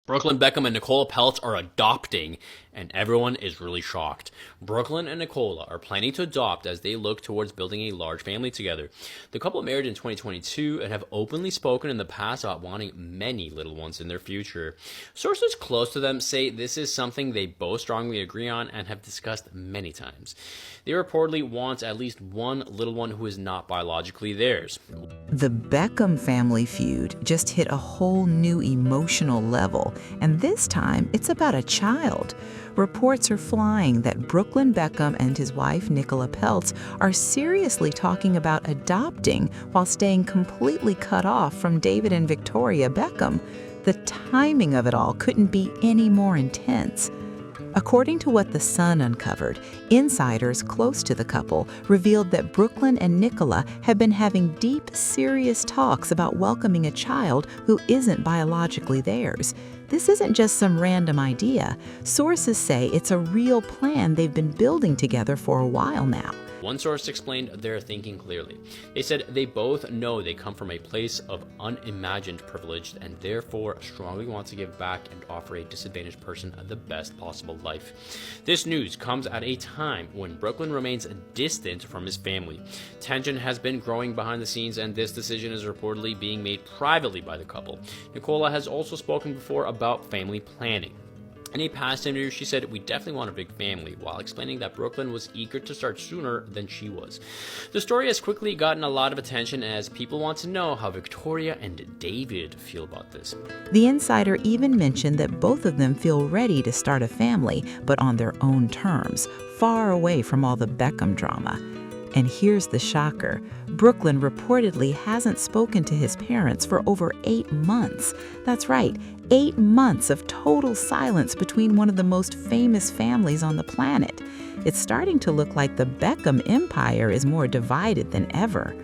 Brooklyn Beckham and Nicola Peltz are adopting, and everyone is really shocked. Brooklyn and Nicola are planning to adopt as they look towards building a large family together. The couple married in 2022 and have openly spoken in the past about wanting many little ones in their future. Sources close to them say this is something they both strongly agree on and have discussed many times. They reportedly want at least one little one who is not biologically theirs. The Beckham family feud just hit a whole new emotional level, and this time it's about a child. Reports are flying that Brooklyn Beckham and his wife Nicola Peltz are seriously talking about adopting while staying completely cut off from David and Victoria Beckham. The timing of it all couldn't be any more intense. According to what The Sun uncovered, insiders close to the couple revealed that Brooklyn and Nicola have been having deep, serious talks about welcoming a child who isn't biologically theirs. This isn't just some random idea. Sources say it's a real plan they've been building together for a while now. One source explained their thinking clearly. They said they both know they come from a place of unimagined privilege and therefore strongly want to give back and offer a disadvantaged person the best possible life. This news comes at a time when Brooklyn remains distant from his family. Tension has been growing behind the scenes, and this decision is reportedly being made privately by the couple. Nicola has also spoken before about family planning. In a past interview, she said, "We definitely want a big family," while explaining that Brooklyn was eager to start sooner than she was. The story has quickly gotten a lot of attention as people want to know how Victoria and David feel about this. The insider even mentioned that both of them feel ready to start a family, but on their own terms, far away from all the Beckham drama. And here's the shocker. Brooklyn reportedly hasn't spoken to his parents for over 8 months. That's right, 8 months of total silence between one of the most famous families on the planet. It's starting to look like the Beckham empire is more divided than ever.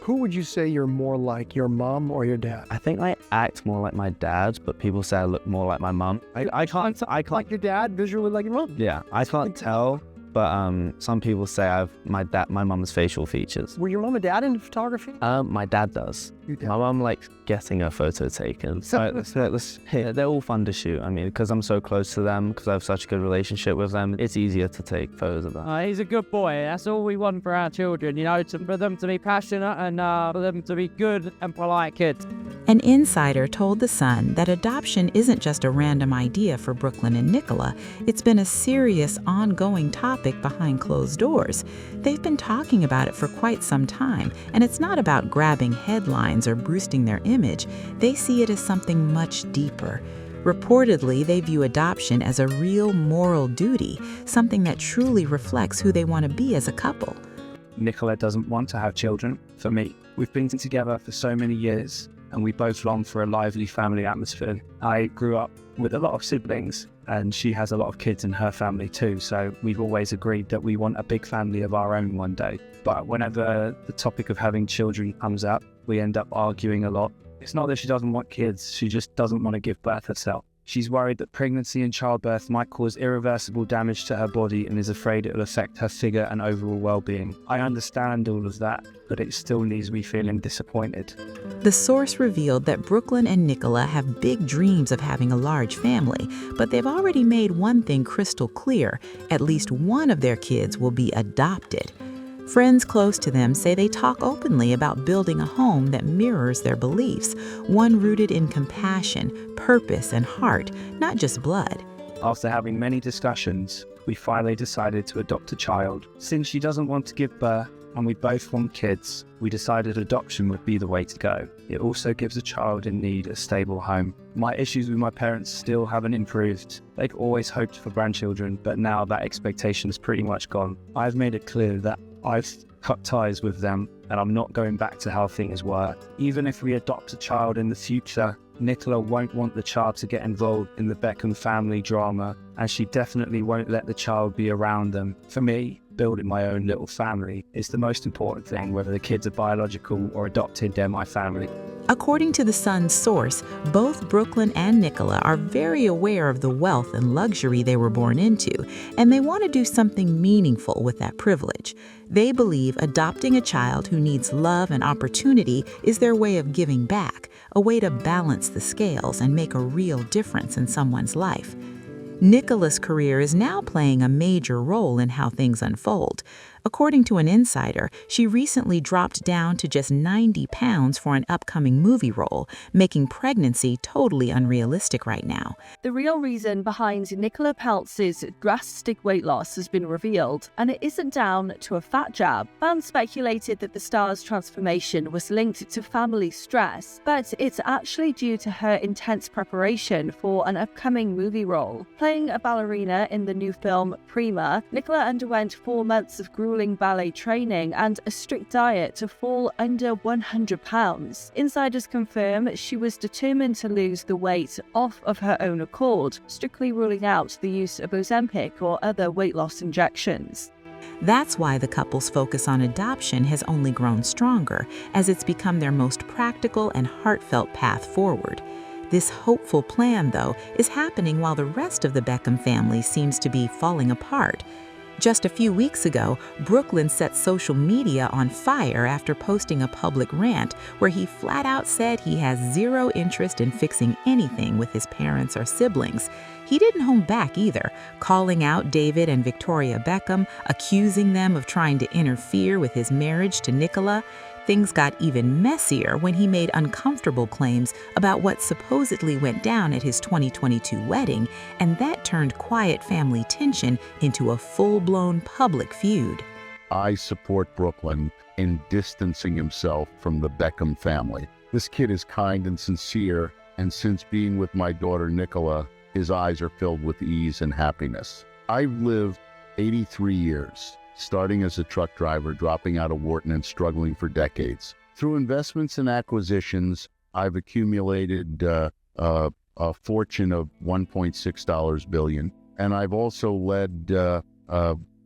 Who would you say you're more like, your mom or your dad? I think I act more like my dad, but people say I look more like my mum. I can't. Like your dad, visually like your mom? Yeah, I can't tell. But some people say I have my mum's facial features. Were your mom and dad into photography? My dad does. My mum likes getting a photo taken. Yeah, they're all fun to shoot. I mean, because I'm so close to them, because I have such a good relationship with them, it's easier to take photos of them. He's a good boy. That's all we want for our children, for them to be passionate and for them to be good and polite kids. An insider told The Sun that adoption isn't just a random idea for Brooklyn and Nicola. It's been a serious, ongoing topic behind closed doors. They've been talking about it for quite some time, and it's not about grabbing headlines or boosting their image. They see it as something much deeper. Reportedly, they view adoption as a real moral duty, something that truly reflects who they want to be as a couple. Nicola doesn't want to have children. For me, we've been together for so many years, and we both long for a lively family atmosphere. I grew up with a lot of siblings, and she has a lot of kids in her family too, so we've always agreed that we want a big family of our own one day. But whenever the topic of having children comes up, we end up arguing a lot. It's not that she doesn't want kids, she just doesn't want to give birth herself. She's worried that pregnancy and childbirth might cause irreversible damage to her body and is afraid it will affect her figure and overall well-being. I understand all of that, but it still leaves me feeling disappointed. The source revealed that Brooklyn and Nicola have big dreams of having a large family, but they've already made one thing crystal clear: at least one of their kids will be adopted. Friends close to them say they talk openly about building a home that mirrors their beliefs, one rooted in compassion, purpose, and heart, not just blood. After having many discussions, we finally decided to adopt a child. Since she doesn't want to give birth and we both want kids, we decided adoption would be the way to go. It also gives a child in need a stable home. My issues with my parents still haven't improved. They've always hoped for grandchildren, but now that expectation is pretty much gone. I've made it clear that I've cut ties with them and I'm not going back to how things were. Even if we adopt a child in the future, Nicola won't want the child to get involved in the Beckham family drama, and she definitely won't let the child be around them. For me, building my own little family is the most important thing. Whether the kids are biological or adopted, they're my family. According to the Sun's source, both Brooklyn and Nicola are very aware of the wealth and luxury they were born into, and they want to do something meaningful with that privilege. They believe adopting a child who needs love and opportunity is their way of giving back, a way to balance the scales and make a real difference in someone's life. Nicola's career is now playing a major role in how things unfold. According to an insider, she recently dropped down to just 90 pounds for an upcoming movie role, making pregnancy totally unrealistic right now. The real reason behind Nicola Peltz's drastic weight loss has been revealed, and it isn't down to a fat jab. Fans speculated that the star's transformation was linked to family stress, but it's actually due to her intense preparation for an upcoming movie role. Playing a ballerina in the new film Prima, Nicola underwent 4 months of grueling ballet training and a strict diet to fall under 100 pounds. Insiders confirm she was determined to lose the weight off of her own accord, strictly ruling out the use of Ozempic or other weight loss injections. That's why the couple's focus on adoption has only grown stronger, as it's become their most practical and heartfelt path forward. This hopeful plan, though, is happening while the rest of the Beckham family seems to be falling apart. Just a few weeks ago, Brooklyn set social media on fire after posting a public rant where he flat out said he has zero interest in fixing anything with his parents or siblings. He didn't hold back either, calling out David and Victoria Beckham, accusing them of trying to interfere with his marriage to Nicola. Things got even messier when he made uncomfortable claims about what supposedly went down at his 2022 wedding, and that turned quiet family tension into a full-blown public feud. I support Brooklyn in distancing himself from the Beckham family. This kid is kind and sincere, and since being with my daughter Nicola, his eyes are filled with ease and happiness. I've lived 83 years. Starting as a truck driver, dropping out of Wharton and struggling for decades. Through investments and acquisitions, I've accumulated a fortune of $1.6 billion. And I've also led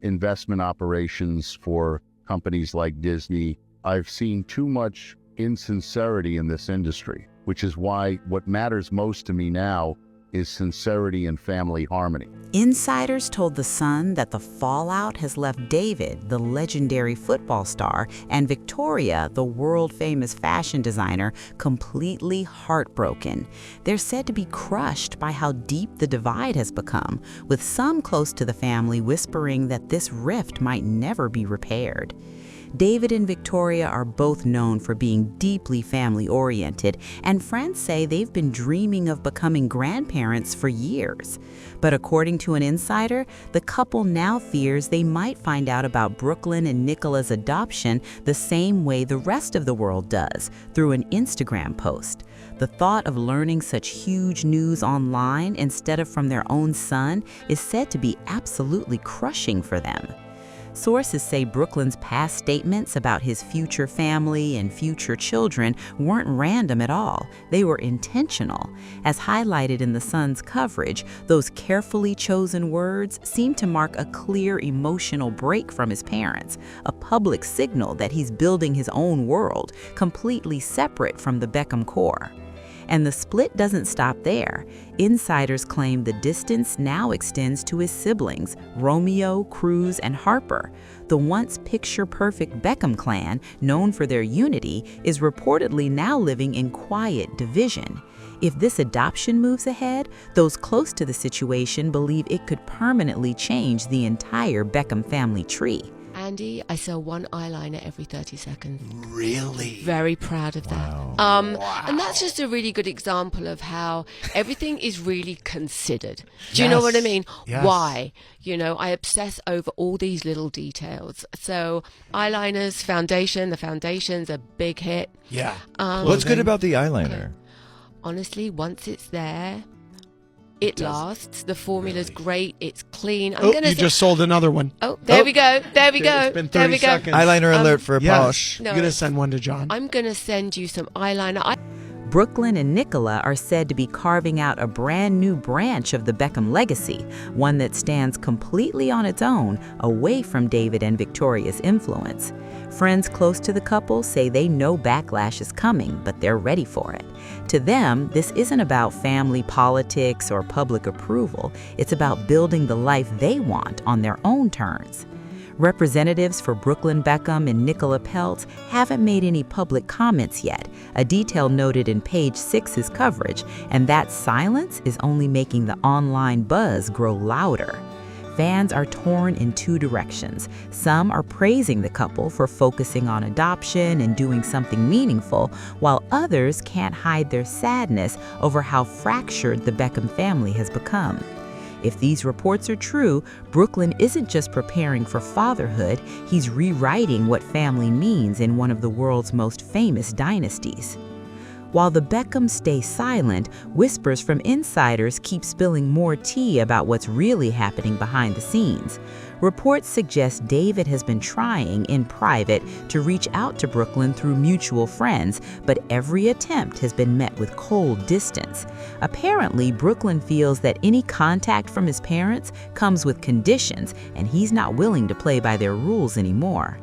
investment operations for companies like Disney. I've seen too much insincerity in this industry, which is why what matters most to me now is sincerity and family harmony. Insiders told The Sun that the fallout has left David, the legendary football star, and Victoria, the world-famous fashion designer, completely heartbroken. They're said to be crushed by how deep the divide has become, with some close to the family whispering that this rift might never be repaired. David and Victoria are both known for being deeply family-oriented, and friends say they've been dreaming of becoming grandparents for years. But according to an insider, the couple now fears they might find out about Brooklyn and Nicola's adoption the same way the rest of the world does, through an Instagram post. The thought of learning such huge news online instead of from their own son is said to be absolutely crushing for them. Sources say Brooklyn's past statements about his future family and future children weren't random at all. They were intentional. As highlighted in The Sun's coverage, those carefully chosen words seem to mark a clear emotional break from his parents, a public signal that he's building his own world, completely separate from the Beckham core. And the split doesn't stop there. Insiders claim the distance now extends to his siblings, Romeo, Cruz, and Harper. The once picture-perfect Beckham clan, known for their unity, is reportedly now living in quiet division. If this adoption moves ahead, those close to the situation believe it could permanently change the entire Beckham family tree. Andy, I sell one eyeliner every 30 seconds. Really? Very proud of that. Wow. And that's just a really good example of how everything is really considered. Do you know what I mean? Yes. Why? You know, I obsess over all these little details. So eyeliners, foundation, the foundation's a big hit. Yeah. What's good about the eyeliner? Okay. Honestly, once it's there, it lasts. The formula's great. It's clean. Just sold another one. Oh, there we go. There we go. It's been 30 seconds. Eyeliner alert for Posh. No, I'm going to send one to John. I'm going to send you some eyeliner. Brooklyn and Nicola are said to be carving out a brand new branch of the Beckham legacy, one that stands completely on its own, away from David and Victoria's influence. Friends close to the couple say they know backlash is coming, but they're ready for it. To them, this isn't about family politics or public approval. It's about building the life they want on their own terms. Representatives for Brooklyn Beckham and Nicola Peltz haven't made any public comments yet, a detail noted in page 6's coverage, and that silence is only making the online buzz grow louder. Fans are torn in two directions. Some are praising the couple for focusing on adoption and doing something meaningful, while others can't hide their sadness over how fractured the Beckham family has become. If these reports are true, Brooklyn isn't just preparing for fatherhood, he's rewriting what family means in one of the world's most famous dynasties. While the Beckhams stay silent, whispers from insiders keep spilling more tea about what's really happening behind the scenes. Reports suggest David has been trying, in private, to reach out to Brooklyn through mutual friends, but every attempt has been met with cold distance. Apparently, Brooklyn feels that any contact from his parents comes with conditions, and he's not willing to play by their rules anymore.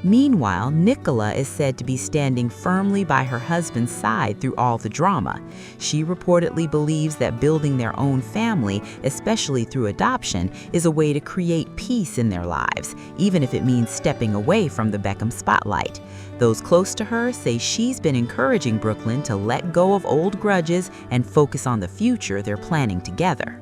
Meanwhile, Nicola is said to be standing firmly by her husband's side through all the drama. She reportedly believes that building their own family, especially through adoption, is a way to create peace in their lives, even if it means stepping away from the Beckham spotlight. Those close to her say she's been encouraging Brooklyn to let go of old grudges and focus on the future they're planning together.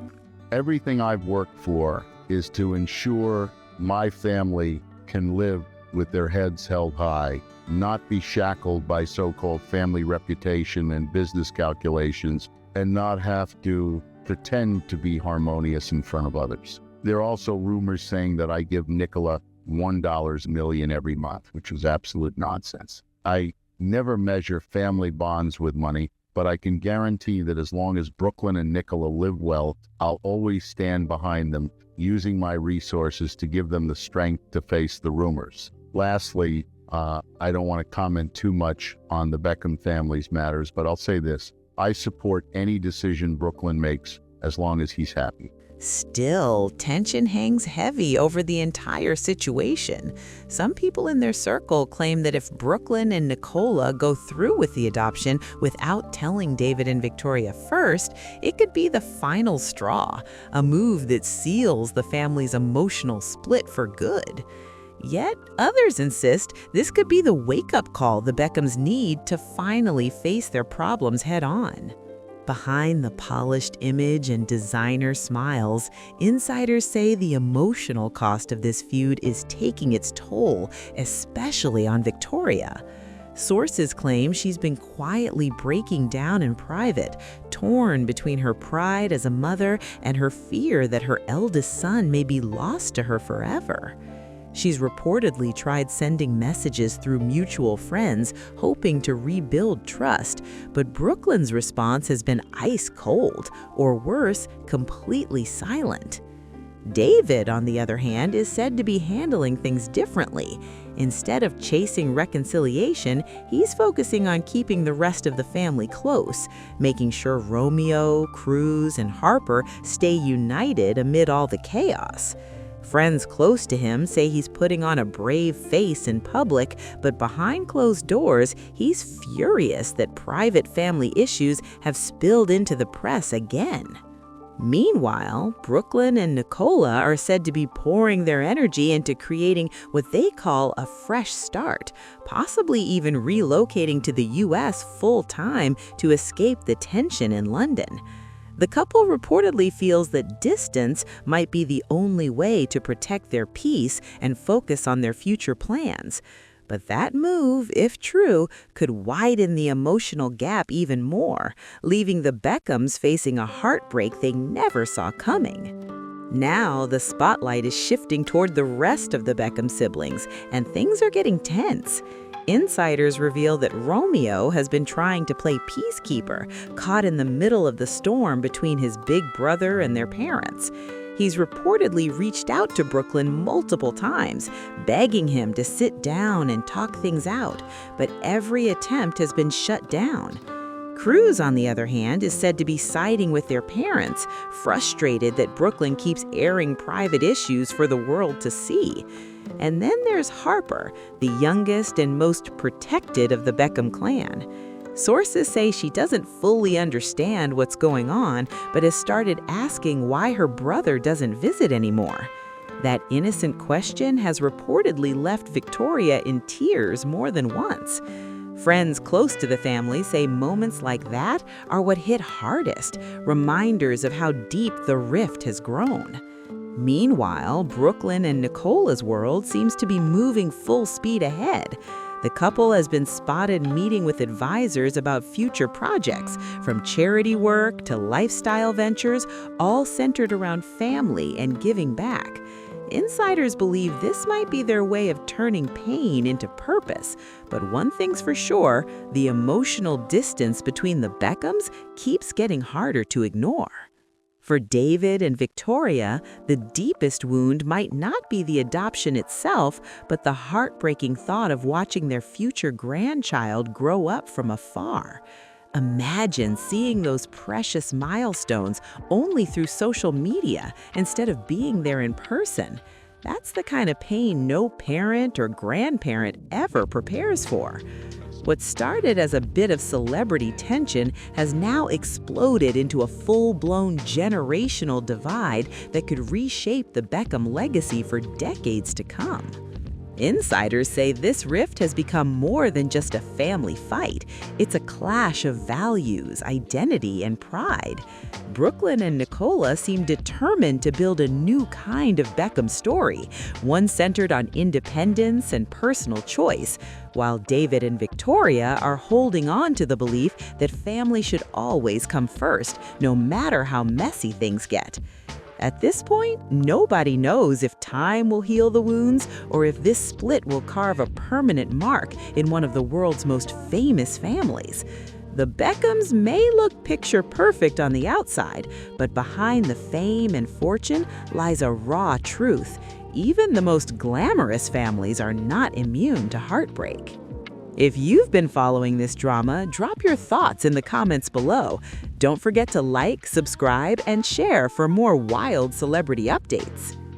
Everything I've worked for is to ensure my family can live with their heads held high, not be shackled by so-called family reputation and business calculations, and not have to pretend to be harmonious in front of others. There are also rumors saying that I give Nicola $1 million every month, which is absolute nonsense. I never measure family bonds with money, but I can guarantee that as long as Brooklyn and Nicola live well, I'll always stand behind them, using my resources to give them the strength to face the rumors. Lastly, I don't want to comment too much on the Beckham family's matters, but I'll say this. I support any decision Brooklyn makes as long as he's happy. Still, tension hangs heavy over the entire situation. Some people in their circle claim that if Brooklyn and Nicola go through with the adoption without telling David and Victoria first, it could be the final straw, a move that seals the family's emotional split for good. Yet, others insist this could be the wake-up call the Beckhams need to finally face their problems head-on. Behind the polished image and designer smiles, insiders say the emotional cost of this feud is taking its toll, especially on Victoria. Sources claim she's been quietly breaking down in private, torn between her pride as a mother and her fear that her eldest son may be lost to her forever. She's reportedly tried sending messages through mutual friends, hoping to rebuild trust, but Brooklyn's response has been ice cold, or worse, completely silent. David, on the other hand, is said to be handling things differently. Instead of chasing reconciliation, he's focusing on keeping the rest of the family close, making sure Romeo, Cruz, and Harper stay united amid all the chaos. Friends close to him say he's putting on a brave face in public, but behind closed doors, he's furious that private family issues have spilled into the press again. Meanwhile, Brooklyn and Nicola are said to be pouring their energy into creating what they call a fresh start, possibly even relocating to the U.S. full-time to escape the tension in London. The couple reportedly feels that distance might be the only way to protect their peace and focus on their future plans. But that move, if true, could widen the emotional gap even more, leaving the Beckhams facing a heartbreak they never saw coming. Now, the spotlight is shifting toward the rest of the Beckham siblings, and things are getting tense. Insiders reveal that Romeo has been trying to play peacekeeper, caught in the middle of the storm between his big brother and their parents. He's reportedly reached out to Brooklyn multiple times, begging him to sit down and talk things out, but every attempt has been shut down. Cruz, on the other hand, is said to be siding with their parents, frustrated that Brooklyn keeps airing private issues for the world to see. And then there's Harper, the youngest and most protected of the Beckham clan. Sources say she doesn't fully understand what's going on, but has started asking why her brother doesn't visit anymore. That innocent question has reportedly left Victoria in tears more than once. Friends close to the family say moments like that are what hit hardest, reminders of how deep the rift has grown. Meanwhile, Brooklyn and Nicola's world seems to be moving full speed ahead. The couple has been spotted meeting with advisors about future projects, from charity work to lifestyle ventures, all centered around family and giving back. Insiders believe this might be their way of turning pain into purpose. But one thing's for sure, the emotional distance between the Beckhams keeps getting harder to ignore. For David and Victoria, the deepest wound might not be the adoption itself, but the heartbreaking thought of watching their future grandchild grow up from afar. Imagine seeing those precious milestones only through social media instead of being there in person. That's the kind of pain no parent or grandparent ever prepares for. What started as a bit of celebrity tension has now exploded into a full-blown generational divide that could reshape the Beckham legacy for decades to come. Insiders say this rift has become more than just a family fight. It's a clash of values, identity, and pride. Brooklyn and Nicola seem determined to build a new kind of Beckham story, one centered on independence and personal choice, while David and Victoria are holding on to the belief that family should always come first, no matter how messy things get. At this point, nobody knows if time will heal the wounds or if this split will carve a permanent mark in one of the world's most famous families. The Beckhams may look picture perfect on the outside, but behind the fame and fortune lies a raw truth. Even the most glamorous families are not immune to heartbreak. If you've been following this drama, drop your thoughts in the comments below. Don't forget to like, subscribe, and share for more wild celebrity updates.